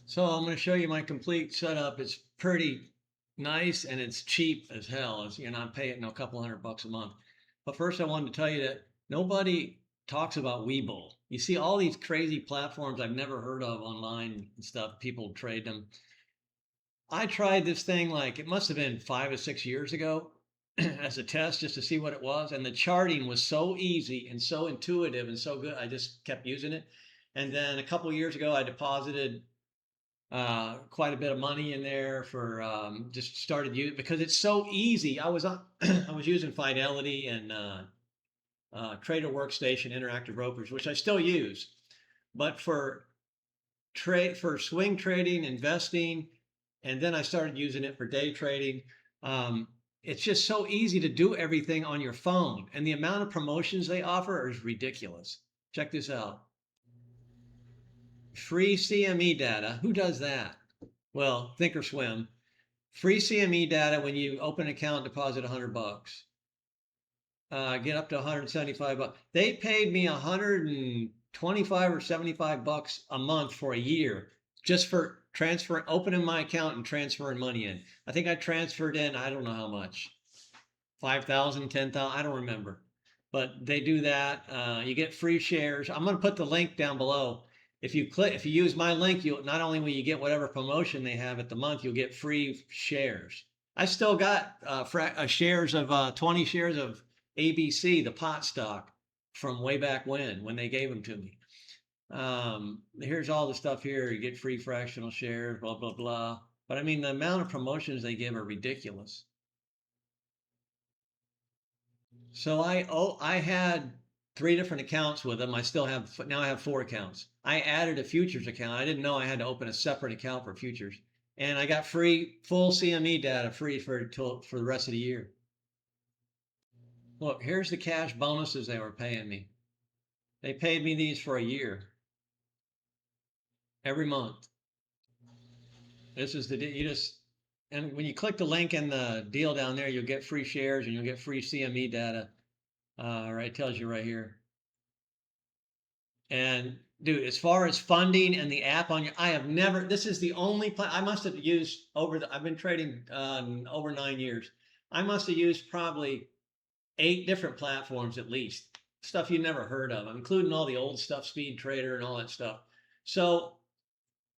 So I'm going to show you my complete setup. It's pretty nice and it's cheap as hell. You're not paying a couple $100 a month. But first, I wanted to tell you that nobody talks about Webull. You see all these crazy platforms I've never heard of online and stuff. People trade them. I tried this thing like it must have been 5 or 6 years ago as a test just to see what it was. And the charting was so easy and so intuitive and so good. I just kept using it. And then a couple years ago, I deposited quite a bit of money in there for just started using because it's so easy. I was on, I was using Fidelity and Trader Workstation Interactive Brokers, which I still use, but for swing trading, investing, and then I started using it for day trading. It's just so easy to do everything on your phone, and the amount of promotions they offer is ridiculous. Check this out. Free CME data. Who does that? Well, Thinkorswim. Free CME data when you open an account, deposit $100. Get up to 175 bucks. They paid me 125 or 75 bucks a month for a year just for opening my account and transferring money in. I think I transferred in, I don't know how much, 5,000, 10,000, I don't remember. But they do that. You get free shares. I'm going to put the link down below. If you use my link, you not only will you get whatever promotion they have at the month, you'll get free shares. I still got shares of 20 shares of ABC, the pot stock from way back when they gave them to me. Here's all the stuff here. You get free fractional shares, blah, blah, blah. But I mean, the amount of promotions they give are ridiculous. So I had 3 different accounts with them. I still have now I have 4 accounts. I added a futures account. I didn't know I had to open a separate account for futures. And I got full CME data free for the rest of the year. Look, here's the cash bonuses they were paying me. They paid me these for a year, every month. This is and when you click the link in the deal down there, you'll get free shares and you'll get free CME data. Right, it tells you right here. And dude, as far as funding and the app on your, I have never, this is the only I must have used I've been trading over 9 years. I must have used probably 8 different platforms at least. Stuff you never heard of, including all the old stuff, Speed Trader and all that stuff. So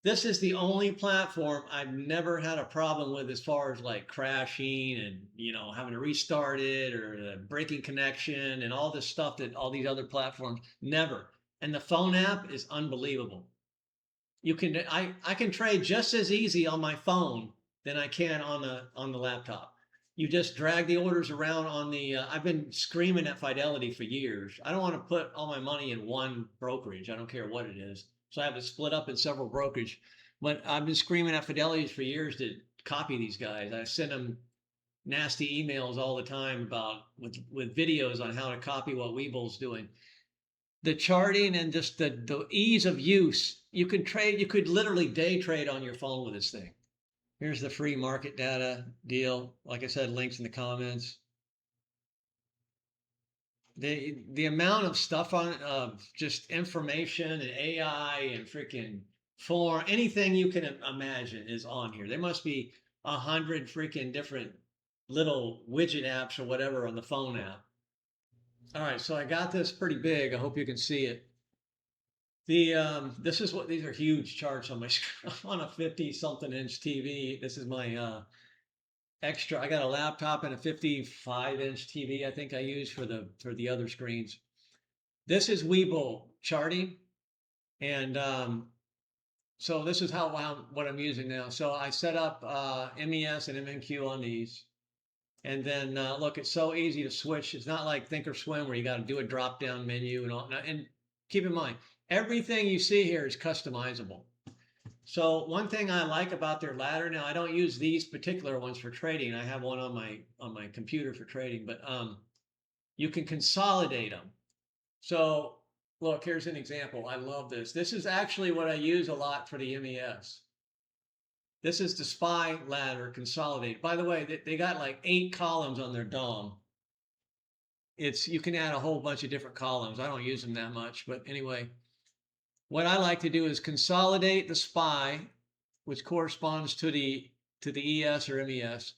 this is the only platform I've never had a problem with as far as like crashing and having to restart it or breaking connection and all this stuff that all these other platforms never. And the phone app is unbelievable. I can trade just as easy on my phone than I can on the laptop. You just drag the orders around on the. I've been screaming at Fidelity for years. I don't want to put all my money in one brokerage. I don't care what it is. So I have it split up in several brokerage. But I've been screaming at Fidelity for years to copy these guys. I send them nasty emails all the time about with videos on how to copy what Webull's doing. The charting and just the ease of use. You could literally day trade on your phone with this thing. Here's the free market data deal. Like I said, links in the comments. The amount of stuff on of just information and AI and freaking form, anything you can imagine is on here. There must be 100 freaking different little widget apps or whatever on the phone app. All right, so I got this pretty big. I hope you can see it. This is what these are huge charts on my on a 50 something inch TV. This is my extra. I got a laptop and a 55-inch TV. I think I use for the other screens. This is Webull charting, and so this is what I'm using now. So I set up MES and MNQ on these, and then look, it's so easy to switch. It's not like Thinkorswim where you got to do a drop down menu and all. And keep in mind, everything you see here is customizable. So one thing I like about their ladder now, I don't use these particular ones for trading. I have one on my computer for trading, but you can consolidate them. So look, here's an example. I love this. This is actually what I use a lot for the MES. This is the SPY ladder consolidated. By the way, they got like 8 columns on their DOM. You can add a whole bunch of different columns. I don't use them that much, but anyway, what I like to do is consolidate the SPY which corresponds to the ES or MES.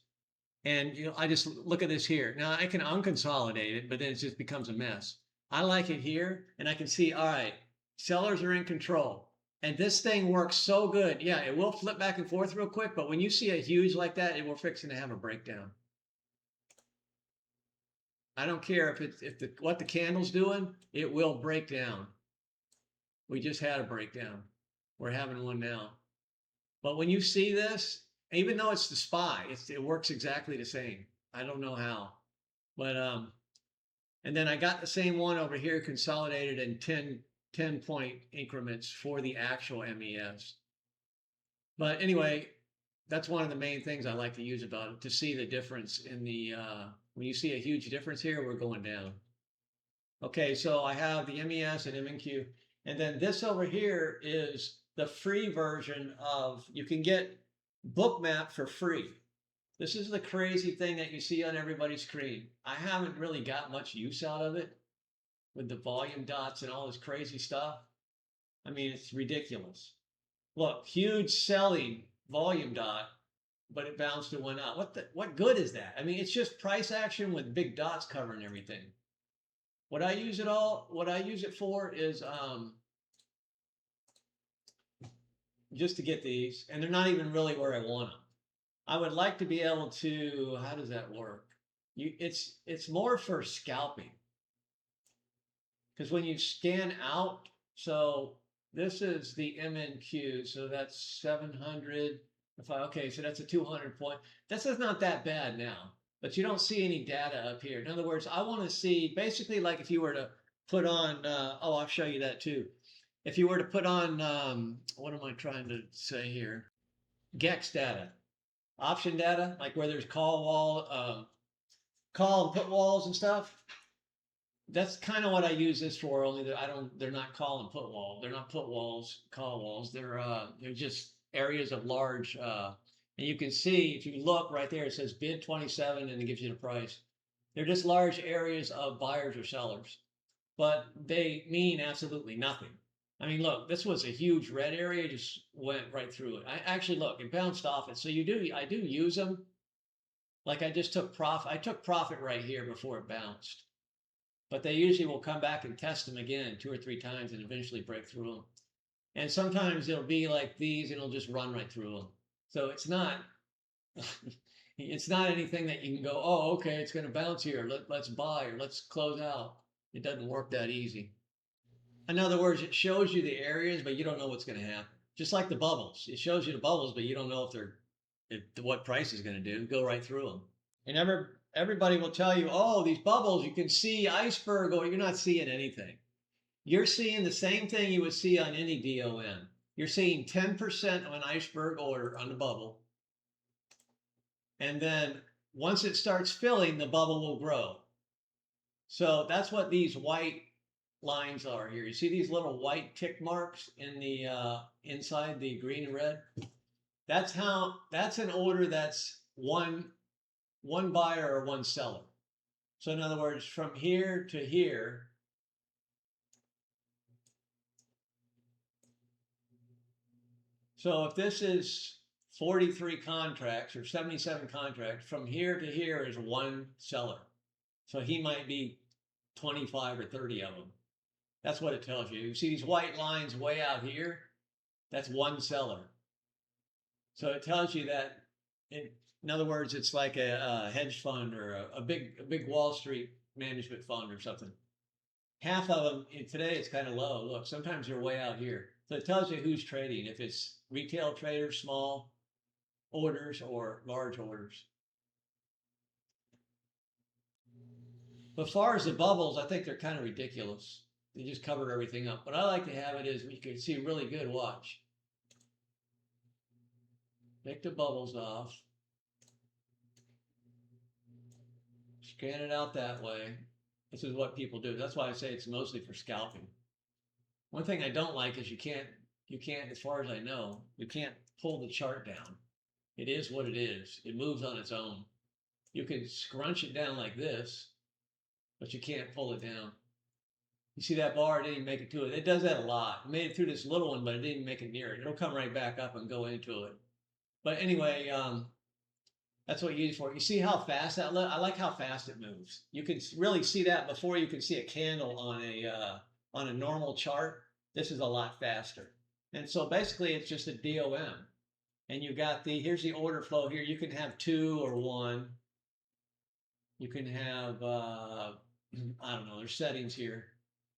And I just look at this here. Now I can unconsolidate it, but then it just becomes a mess. I like it here, and I can see, all right, sellers are in control. And this thing works so good. Yeah, it will flip back and forth real quick, but when you see a huge like that, we're fixing to have a breakdown. I don't care if what the candle's doing, it will break down. We just had a breakdown. We're having one now. But when you see this, even though it's the SPY, it works exactly the same. I don't know how, but and then I got the same one over here consolidated in 10-point increments for the actual MES. But anyway, that's one of the main things I like to use about it, to see the difference in the when you see a huge difference here, we're going down. Okay, so I have the MES and MNQ, and then this over here is the free version of, you can get Bookmap for free. This is the crazy thing that you see on everybody's screen. I haven't really got much use out of it with the volume dots and all this crazy stuff. I mean, it's ridiculous. Look, huge selling volume dot, but it bounced and went out. What good is that? I mean, it's just price action with big dots covering everything. What I use it for is just to get these, and they're not even really where I want them. I would like to be able to, how does that work? It's more for scalping. Because when you scan out, so this is the MNQ, so that's 700. Okay, so that's a 200 point. This is not that bad now, but you don't see any data up here. In other words, I want to see basically like if you were to put on, I'll show you that too. If you were to put on, what am I trying to say here? GEX data, option data, like where there's call and put walls and stuff. That's kind of what I use this for. Only that they're not call and put wall. They're not put walls, call walls. They're just areas of large. And you can see if you look right there, it says bid 27, and it gives you the price. They're just large areas of buyers or sellers, but they mean absolutely nothing. I mean, look, this was a huge red area, just went right through it. I actually look, it bounced off it. So I do use them. Like I just took profit. I took profit right here before it bounced. But they usually will come back and test them again 2 or 3 times and eventually break through them. And sometimes it'll be like these and it'll just run right through them. So it's not it's not anything that you can go, oh, okay, it's going to bounce here. Let's buy or let's close out. It doesn't work that easy. In other words, it shows you the areas, but you don't know what's going to happen. Just like the bubbles. It shows you the bubbles, but you don't know what price is going to do. Go right through them. And everybody will tell you, oh, these bubbles, you can see iceberg, or you're not seeing anything. You're seeing the same thing you would see on any DOM. You're seeing 10% of an iceberg order on the bubble. And then once it starts filling, the bubble will grow. So that's what these white lines are here. You see these little white tick marks in the inside the green and red? That's an order that's one buyer or one seller. So in other words, from here to here, so if this is 43 contracts or 77 contracts, from here to here is one seller. So he might be 25 or 30 of them. That's what it tells you. You see these white lines way out here? That's one seller. So it tells you that, in other words, it's like a hedge fund or a big Wall Street management fund or something. Half of them, today it's kind of low. Look, sometimes they're way out here. So it tells you who's trading, if it's retail traders, small orders, or large orders. But as far as the bubbles, I think they're kind of ridiculous. They just cover everything up. What I like to have it is you can see really good, watch. Take the bubbles off. Scan it out that way. This is what people do. That's why I say it's mostly for scalping. One thing I don't like is you can't, as far as I know, you can't pull the chart down. It is what it is. It moves on its own. You can scrunch it down like this, but you can't pull it down. You see that bar? It didn't even make it to it. It does that a lot. It made it through this little one, but it didn't make it near it. It'll come right back up and go into it. But anyway, that's what you use it for. You see how fast that? I like how fast it moves. You can really see that before you can see a candle on a normal chart. This is a lot faster. And so basically, it's just a DOM. And you got here's the order flow here. You can have 2 or 1. You can have I don't know. There's settings here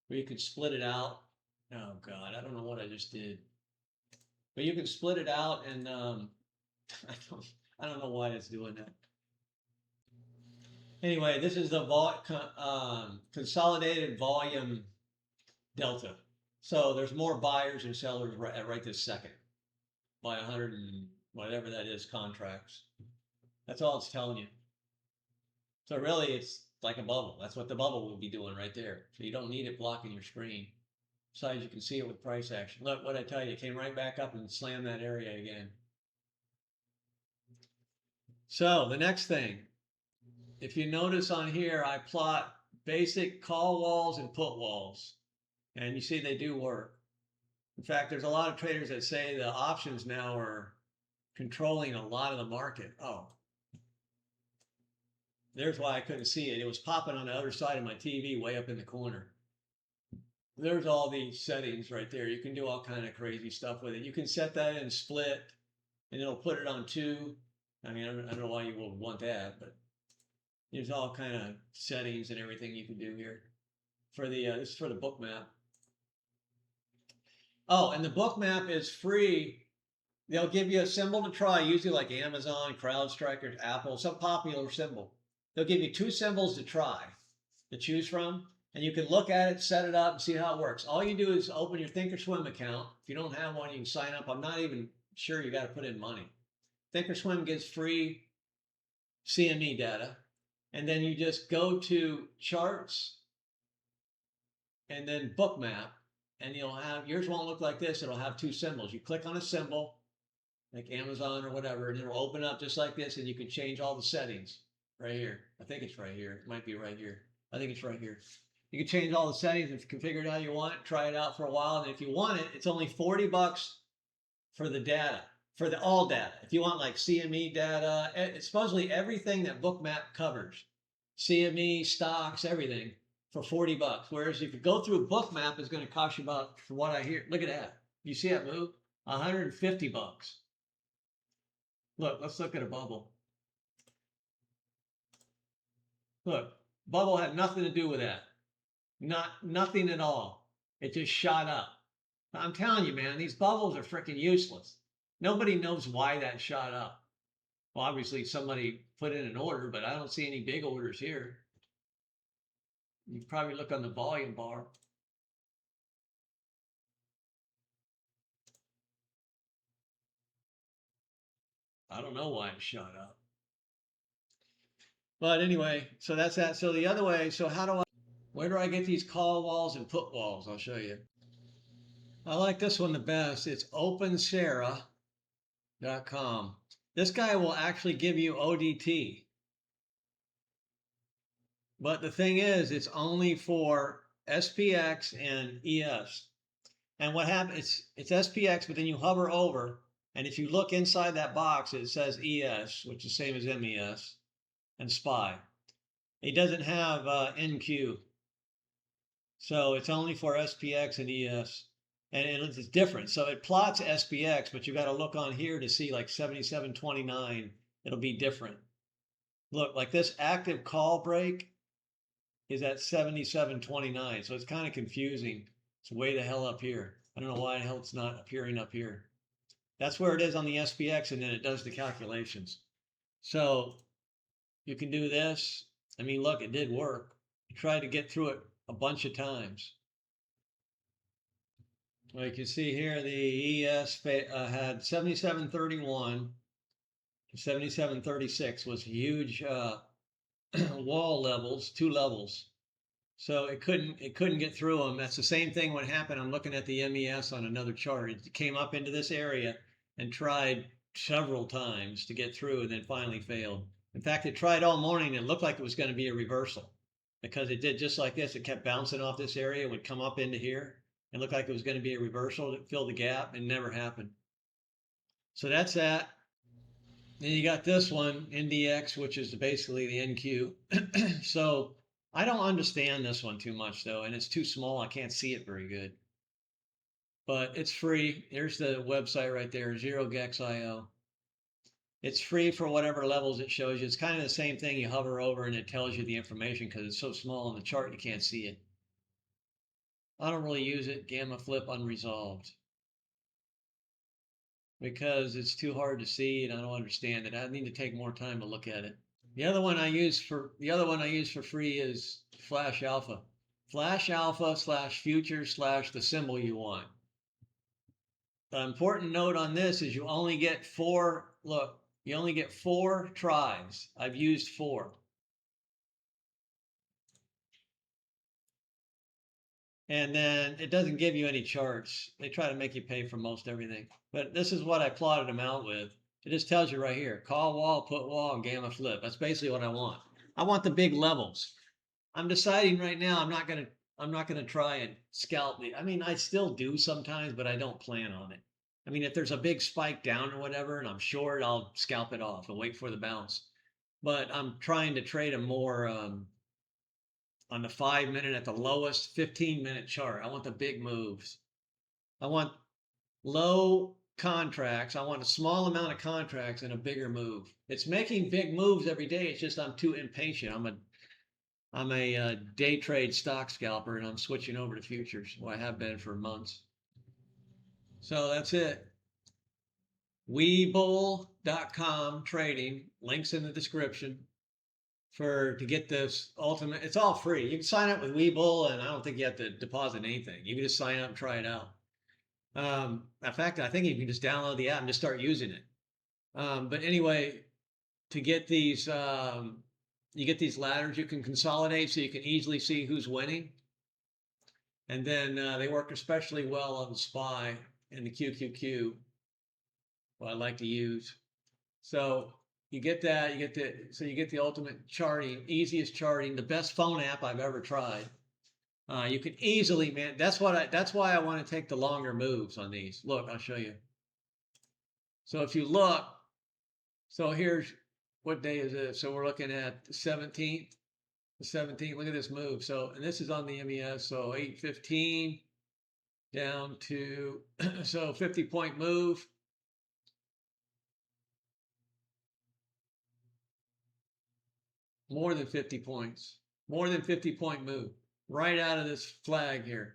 where you can split it out. Oh God, I don't know what I just did. But you can split it out, and I don't know why it's doing that. Anyway, this is the consolidated volume delta. So there's more buyers and sellers right this second by 100 and whatever that is contracts. That's all it's telling you. So really, it's like a bubble. That's what the bubble will be doing right there. So you don't need it blocking your screen. Besides, you can see it with price action. Look, what I tell you, it came right back up and slammed that area again. So the next thing, if you notice on here, I plot basic call walls and put walls. And you see they do work. In fact, there's a lot of traders that say the options now are controlling a lot of the market. Oh, there's why I couldn't see it. It was popping on the other side of my TV way up in the corner. There's all these settings right there. You can do all kind of crazy stuff with it. You can set that in split, and it'll put it on 2. I mean, I don't know why you would want that, but there's all kind of settings and everything you can do here. For the this is for the book map. Oh, and the book map is free. They'll give you a symbol to try, usually like Amazon, CrowdStrike, Apple, some popular symbol. They'll give you 2 symbols to try, to choose from, and you can look at it, set it up, and see how it works. All you do is open your Thinkorswim account. If you don't have one, you can sign up. I'm not even sure you got to put in money. Thinkorswim gives free CME data, and then you just go to charts and then book map, and you'll have, yours won't look like this. It'll have 2 symbols. You click on a symbol, like Amazon or whatever, and it'll open up just like this, and you can change all the settings right here. I think it's right here. It might be right here. I think it's right here. You can change all the settings and configure it how you want it, try it out for a while, and if you want it, it's only $40 for the data, for the all data. If you want like CME data, it's supposedly everything that Bookmap covers, CME, stocks, everything, for $40. Whereas if you go through Bookmap, it's going to cost you about, from what I hear, look at that. You see that move? $150. Look, let's look at a bubble. Look, bubble had nothing to do with that. Nothing at all. It just shot up. I'm telling you, man, these bubbles are freaking useless. Nobody knows why that shot up. Well, obviously somebody put in an order, but I don't see any big orders here. You probably look on the volume bar. I don't know why it shot up. But anyway, so that's that. So the other way, so where do I get these call walls and put walls? I'll show you. I like this one the best. It's opensera.com. This guy will actually give you ODT. But the thing is, it's only for SPX and ES. And what happens, it's SPX, but then you hover over, and if you look inside that box, it says ES, which is the same as MES, and SPY. It doesn't have NQ. So it's only for SPX and ES. And it's different. So it plots SPX, but you got to look on here to see like 77.29. It'll be different. Look, like this active call break is at 77.29. So it's kind of confusing. It's way the hell up here. I don't know why the hell it's not appearing up here. That's where it is on the SPX, and then it does the calculations. So you can do this. I mean, look, it did work. I tried to get through it a bunch of times. Well, you can see here the ES had 77.31 to 77.36 was huge wall levels, 2 levels. So it couldn't get through them. That's the same thing what happened. I'm looking at the MES on another chart. It came up into this area and tried several times to get through and then finally failed. In fact, it tried all morning. It looked like it was going to be a reversal. because it did just like this. It kept bouncing off this area, would come up into here and look like it was going to be a reversal to fill the gap, and never happened. So that's that. Then you got this one, NDX, which is basically the NQ. So I don't understand this one too much though, and it's too small. I can't see it very good. But it's free. There's the website right there, ZeroGex.io. It's free for whatever levels it shows you. It's kind of the same thing. You hover over and it tells you the information because it's so small on the chart you can't see it. I don't really use it. Gamma flip unresolved because it's too hard to see and I don't understand it. I need to take more time to look at it. The other one I use for free is Flash Alpha. Flash Alpha slash future slash the symbol you want. The important note on this is you only get four. Look, you only get 4 tries. I've used 4. And then it doesn't give you any charts. They try to make you pay for most everything. But this is what I plotted them out with. It just tells you right here, call wall, put wall, and gamma flip. That's basically what I want. I want the big levels. I'm deciding right now I'm not gonna try and scalp the. I mean, I still do sometimes, but I don't plan on it. I mean, if there's a big spike down or whatever, and I'm short, I'll scalp it off and wait for the bounce. But I'm trying to trade a more on the 5-minute at the lowest 15-minute chart. I want the big moves. I want low contracts. I want a small amount of contracts and a bigger move. It's making big moves every day. It's just I'm too impatient. I'm a day trade stock scalper and I'm switching over to futures. Well, I have been for months. So that's it. Webull.com trading, links in the description to get this ultimate. It's all free. You can sign up with Webull and I don't think you have to deposit anything. You can just sign up and try it out. In fact, I think you can just download the app and just start using it. But anyway, to get these, you get these ladders you can consolidate so you can easily see who's winning. And then they work especially well on the SPY and the QQQ, what I like to use. So you get that, you get the ultimate charting, easiest charting, the best phone app I've ever tried. You can easily, man, that's why I want to take the longer moves on these. Look, I'll show you. So if you look, so here's, what day is it? So we're looking at the 17th. The 17th, look at this move. So, and this is on the MES, so 815 down to, so 50-point move. More than 50 points, more than 50-point move, right out of this flag here,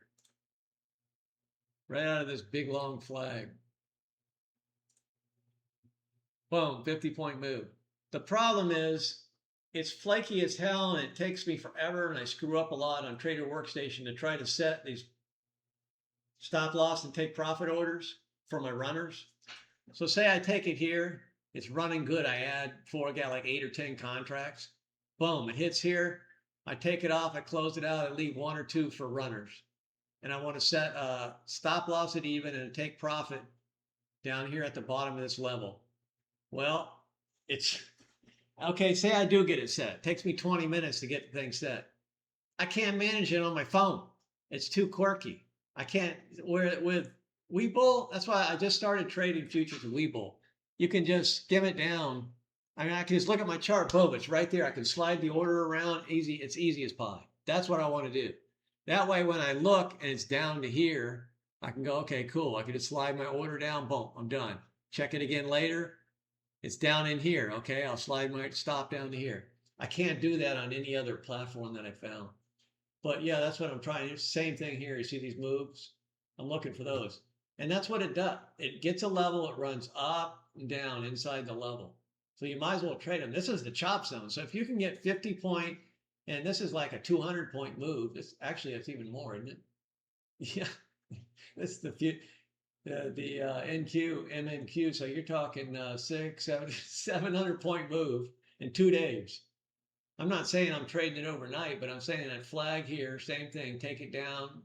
right out of this big long flag. Boom, 50-point move. The problem is it's flaky as hell and it takes me forever and I screw up a lot on Trader Workstation to try to set these stop loss and take profit orders for my runners. So say I take it here, it's running good. I got like 8 or 10 contracts. Boom, it hits here. I take it off, I close it out, I leave 1 or 2 for runners. And I want to set a stop loss at even and take profit down here at the bottom of this level. Well, it's okay. Say I do get it set. It takes me 20 minutes to get the thing set. I can't manage it on my phone. It's too quirky. I can't. With Webull, that's why I just started trading futures with Webull. You can just skim it down. I mean, I can just look at my chart. Boom, it's right there. I can slide the order around. Easy. It's easy as pie. That's what I want to do. That way, when I look and it's down to here, I can go, okay, cool. I can just slide my order down. Boom, I'm done. Check it again later. It's down in here. Okay, I'll slide my stop down to here. I can't do that on any other platform that I found. But yeah, that's what I'm trying. Same thing here. You see these moves? I'm looking for those. And that's what it does. It gets a level, it runs up and down inside the level. So you might as well trade them. This is the chop zone. So if you can get 50-point, and this is like a 200-point move. It's even more, isn't it? Yeah, that's the NQ, MNQ. So you're talking 700-point move in 2 days. I'm not saying I'm trading it overnight, but I'm saying that flag here, same thing, take it down,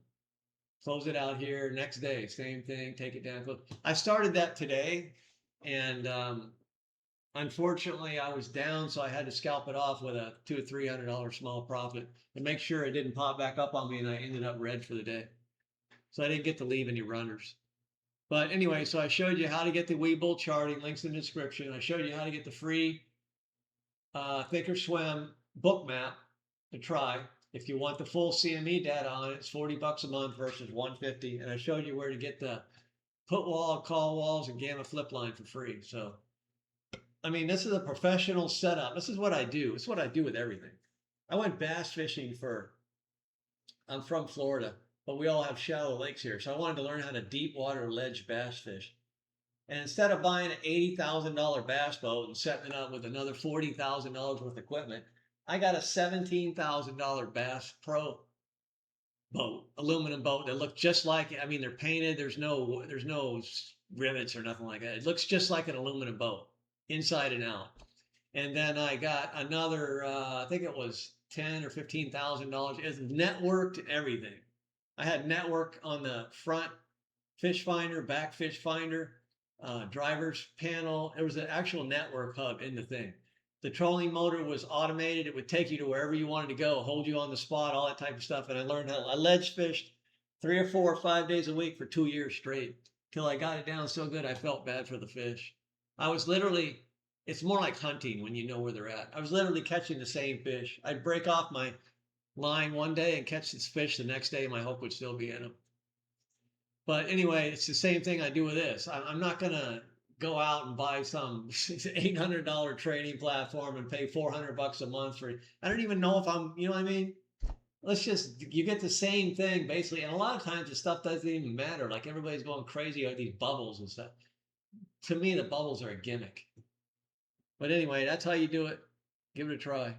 close it out here, next day, same thing, take it down. I started that today, and Unfortunately, I was down, so I had to scalp it off with a $200 or $300 small profit to make sure it didn't pop back up on me, and I ended up red for the day. So I didn't get to leave any runners. But anyway, so I showed you how to get the Webull charting, links in the description. I showed you how to get the free Thinkorswim book map to try. If you want the full CME data on it, it's $40 a month versus $150. And I showed you where to get the put wall, call walls, and gamma flip line for free. So, I mean, this is a professional setup. This is what I do. It's what I do with everything. I went bass fishing I'm from Florida, but we all have shallow lakes here. So I wanted to learn how to deep water ledge bass fish. And instead of buying an $80,000 bass boat and setting it up with another $40,000 worth of equipment, I got a $17,000 Bass Pro boat, aluminum boat that looked just like it. I mean, they're painted. There's no rivets or nothing like that. It looks just like an aluminum boat, inside and out. And then I got another, I think it was $10,000 or $15,000. It was networked and everything. I had network on the front fish finder, back fish finder, driver's panel. There was an actual network hub in the thing. The trolling motor was automated. It would take you to wherever you wanted to go, hold you on the spot, all that type of stuff. And I learned how I ledge fished 3 or 4 or 5 days a week for 2 years straight till I got it down so good I felt bad for the fish. I was literally, it's more like hunting when you know where they're at. I was literally catching the same fish. I'd break off my line one day and catch this fish the next day. My hook would still be in them. But anyway, it's the same thing I do with this. I'm not going to go out and buy some $800 training platform and pay $400 a month for it. I don't even know if you know what I mean? You get the same thing basically. And a lot of times the stuff doesn't even matter. Like everybody's going crazy about these bubbles and stuff. To me, the bubbles are a gimmick. But anyway, that's how you do it. Give it a try.